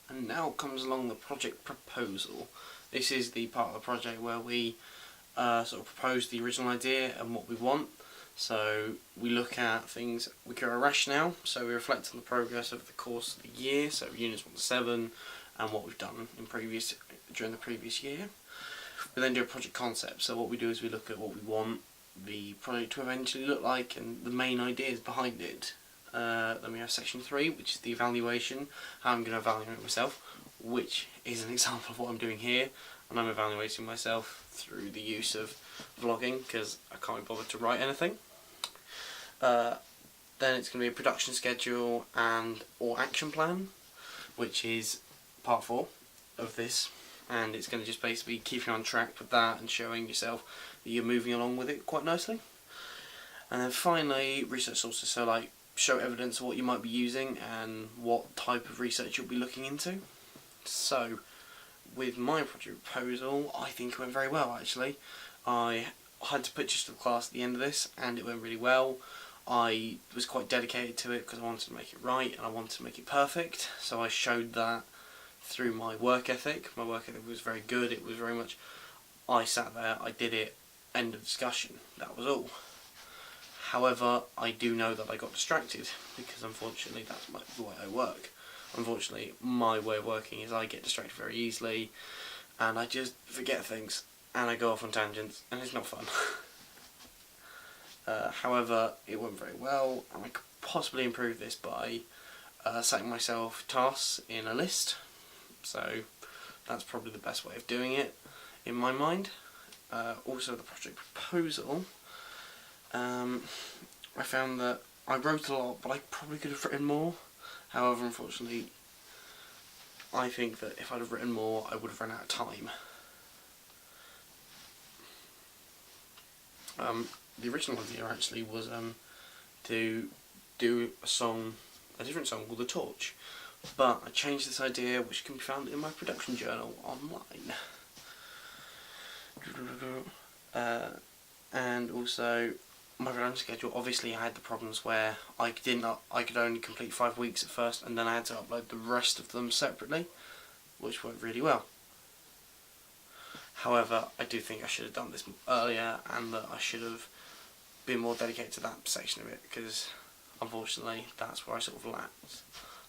And now comes along the project proposal. This is the part of the project where we sort of propose the original idea and what we want. So we look at things, we create a rationale, so we reflect on the progress of the course of the year, so units 1 to 7, and what we've done during the previous year. We then do a project concept, so what we do is we look at what we want the project to eventually look like and the main ideas behind it. Then we have section 3, which is the evaluation, how I'm going to evaluate myself, which is an example of what I'm doing here, and I'm evaluating myself through the use of vlogging because I can't be bothered to write anything. Then it's going to be a production schedule and or action plan, which is part 4 of this, and it's going to just basically keep you on track with that and showing yourself that you're moving along with it quite nicely. And then finally, research sources, so like show evidence of what you might be using and what type of research you'll be looking into. So with my project proposal, I think it went very well actually. I had to pitch to the class at the end of this and it went really well. I was quite dedicated to it because I wanted to make it right and I wanted to make it perfect, so I showed that through my work ethic. My work ethic was very good. It was very much, I sat there, I did it, end of discussion, that was all. However, I do know that I got distracted because unfortunately that's the way I work. Unfortunately, my way of working is I get distracted very easily and I just forget things and I go off on tangents and it's not fun. However, it went very well and I could possibly improve this by setting myself tasks in a list. So that's probably the best way of doing it in my mind. Also the project proposal, I found that I wrote a lot but I probably could have written more. However, unfortunately, I think that if I'd have written more I would have run out of time. The original idea actually was to do a different song called The Torch, but I changed this idea, which can be found in my production journal online. And also my production schedule, obviously I had the problems where I could only complete 5 weeks at first and then I had to upload the rest of them separately, which worked really well. However, I do think I should have done this earlier and that I should have been more dedicated to that section of it, because unfortunately that's where I sort of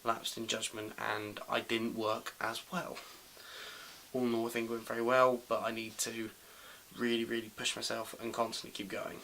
lapsed in judgment and I didn't work as well. All in all, I think it went very well, but I need to really push myself and constantly keep going.